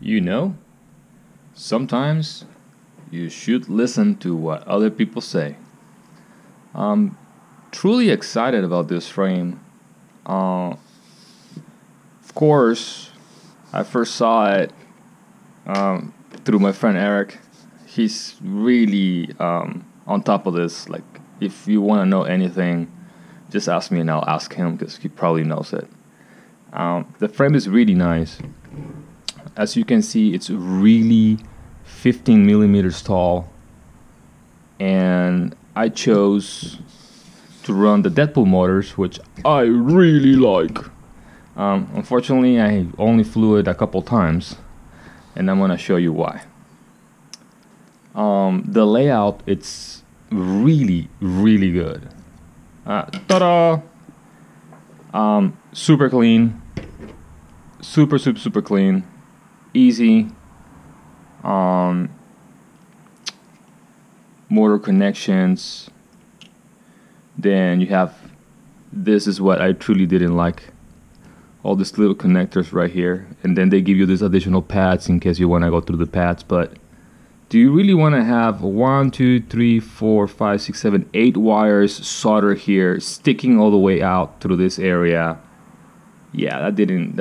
You know, sometimes you should listen to what other people say. I'm truly excited about this frame. Of course, I first saw it through my friend Eric. He's really on top of this. Like, if you want to know anything, just ask me and I'll ask him because he probably knows it. The frame is really nice. As you can see, it's really 15 millimeters tall, and I chose to run the Deadpool motors, which I really like. Unfortunately, I only flew it a couple times, and I'm gonna show you why. The layout, it's really good. Ta-da! Super clean, super clean, easy. Motor connections. Then you have, this is what I truly didn't like, all these little connectors right here, and then they give you these additional pads in case you want to go through the pads. But do you really want to have 1, 2, 3, 4, 5, 6, 7, 8 wires soldered here, sticking all the way out through this area? Yeah, that didn't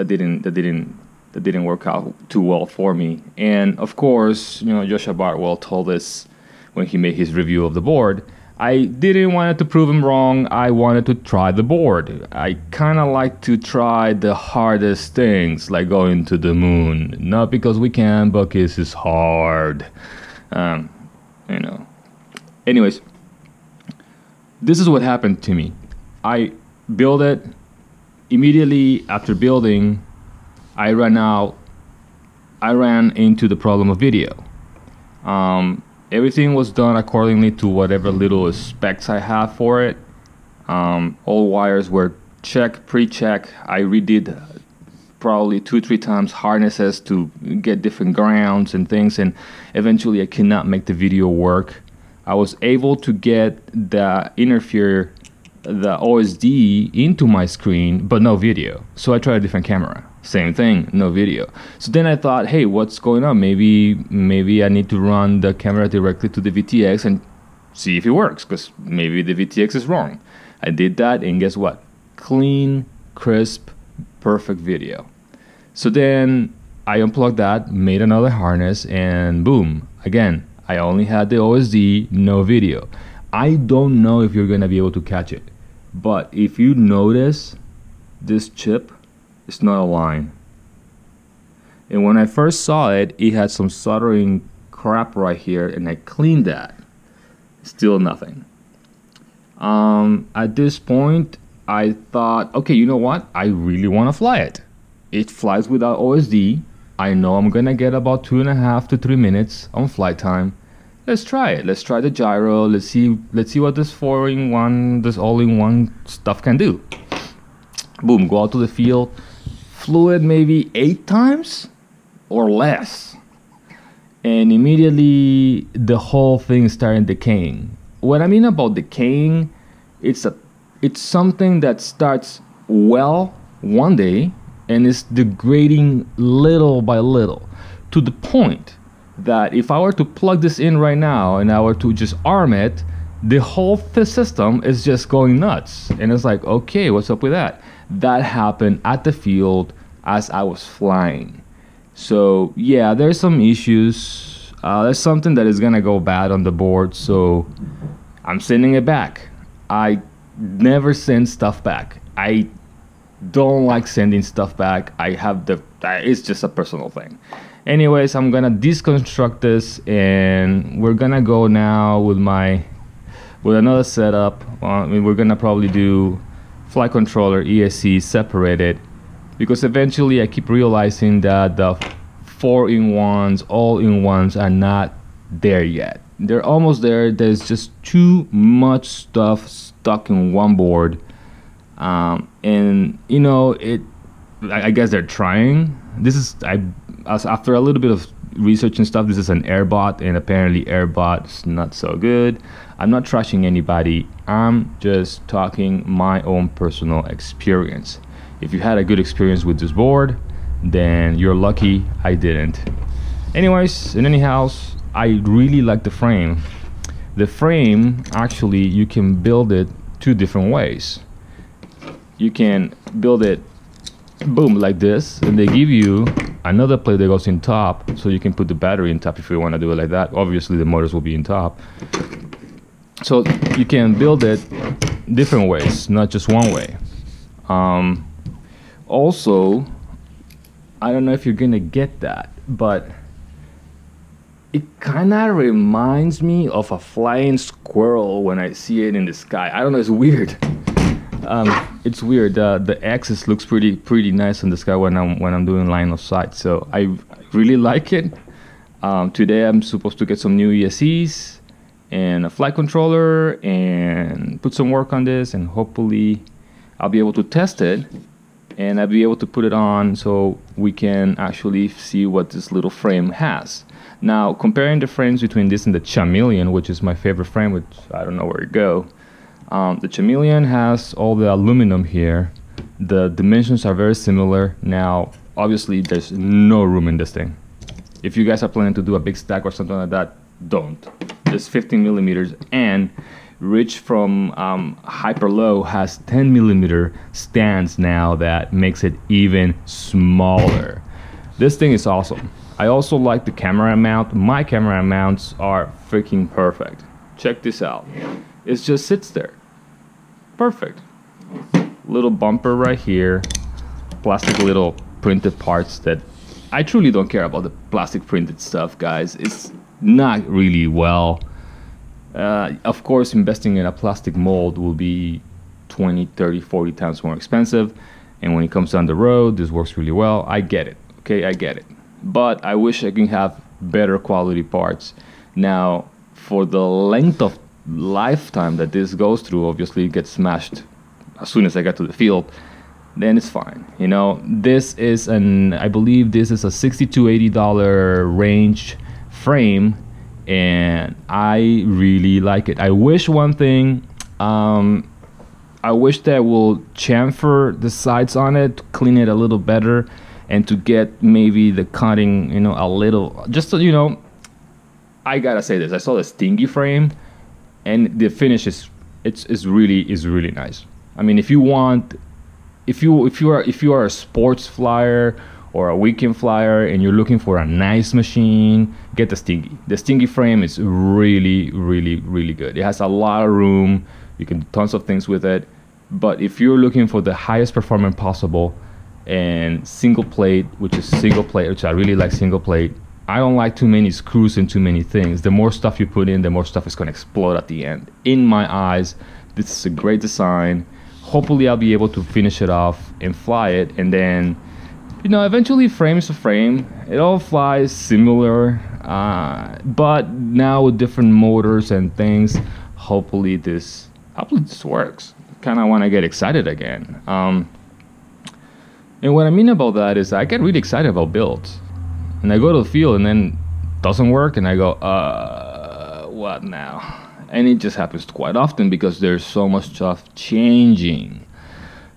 work out too well for me. And of course, you know, Joshua Bardwell told us when he made his review of the board, I didn't want to prove him wrong. I wanted to try the board. I kind of like to try the hardest things, like going to the moon. Not because we can, but because it's hard. You know. Anyways, this is what happened to me. I built it. Immediately after building, I ran into the problem of video. Everything was done accordingly to whatever little specs I have for it. All wires were pre-check. I redid probably 2-3 times harnesses to get different grounds and things, and eventually I could not make the video work. I was able to get the OSD into my screen, but no video. So I tried a different camera. Same thing, no video. So then I thought, hey, what's going on? Maybe I need to run the camera directly to the VTX and see if it works, because maybe the VTX is wrong. I did that, and guess what? Clean, crisp, perfect video. So then I unplugged that, made another harness, and boom, again, I only had the OSD, no video. I don't know if you're gonna be able to catch it, but if you notice, this chip, it's not aligned. And when I first saw it, it had some soldering crap right here, and I cleaned that. Still nothing. At this point, I thought, okay, you know what? I really want to fly it. It flies without OSD. I know I'm gonna get about 2.5 to 3 minutes on flight time. Let's try it. Let's try the gyro. Let's see what this all-in-one stuff can do. Boom, go out to the field. Flew it maybe 8 times or less, and immediately the whole thing started decaying. What I mean about decaying, it's something that starts well one day and is degrading little by little, to the point that if I were to plug this in right now and I were to just arm it, the whole system is just going nuts. And it's like, okay, what's up with that? That happened at the field as I was flying. So yeah, there's some issues. There's something that is gonna go bad on the board, so I'm sending it back. I never send stuff back. I don't like sending stuff back. It's just a personal thing. Anyways, I'm gonna deconstruct this, and we're gonna go now with another setup. We're gonna probably do flight controller, ESC separated, because eventually I keep realizing that the 4-in-1s, all-in-ones are not there yet. They're almost there. There's just too much stuff stuck in one board, and you know, I guess they're trying. After a little bit of research and stuff, this is an airbot, and apparently airbot is not so good. I'm not trashing anybody. I'm just talking my own personal experience. If you had a good experience with this board, then you're lucky I didn't. Anyways, in any house, I really like the frame. The frame, actually, you can build it two different ways. You can build it, boom, like this, and they give you another plate that goes in top, so you can put the battery in top if you want to do it like that. Obviously, the motors will be in top. So you can build it different ways, not just one way. Also, I don't know if you're gonna get that, but it kind of reminds me of a flying squirrel when I see it in the sky. I don't know, it's weird. It's weird. The axis looks pretty nice in the sky when I'm doing line of sight. So I really like it. Today I'm supposed to get some new ESCs and a flight controller and put some work on this, and hopefully I'll be able to test it and I'll be able to put it on so we can actually see what this little frame has. Now, comparing the frames between this and the Chameleon, which is my favorite frame, which I don't know where to go. The Chameleon has all the aluminum here. The dimensions are very similar. Now, obviously, there's no room in this thing. If you guys are planning to do a big stack or something like that, don't. It's 15 millimeters, and Rich from Hyperlow has 10 millimeter stands now that makes it even smaller. This thing is awesome. I also like the camera mount. My camera mounts are freaking perfect. Check this out. It just sits there. Perfect. Little bumper right here. Plastic little printed parts that I truly don't care about the plastic printed stuff, guys. It's not really well. Of course, investing in a plastic mold will be 20, 30, 40 times more expensive. And when it comes down the road, this works really well. I get it. Okay, I get it. But I wish I can have better quality parts. Now, for the length of lifetime that this goes through, obviously it gets smashed as soon as I get to the field, then it's fine. You know, this is I believe this is a $60 to $80 range frame, and I really like it. I wish one thing, I wish that will chamfer the sides on it, to clean it a little better, and to get maybe the cutting, you know, a little, just so, you know, I gotta say this. I saw the Stingy frame, and the finish is really nice. I mean, if you are a sports flyer or a weekend flyer and you're looking for a nice machine, get the Stingy. The Stingy frame is really good. It has a lot of room. You can do tons of things with it. But if you're looking for the highest performance possible and single plate, which I really like single plate. I don't like too many screws and too many things. The more stuff you put in, the more stuff is going to explode at the end. In my eyes, this is a great design. Hopefully I'll be able to finish it off and fly it, and then, you know, eventually frame is a frame. It all flies similar, but now with different motors and things, hopefully this works. Kind of want to get excited again. And what I mean about that is I get really excited about builds. And I go to the field and then it doesn't work, and I go, what now? And it just happens quite often because there's so much stuff changing.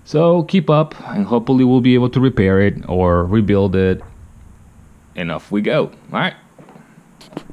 So keep up, and hopefully we'll be able to repair it or rebuild it, and off we go. All right.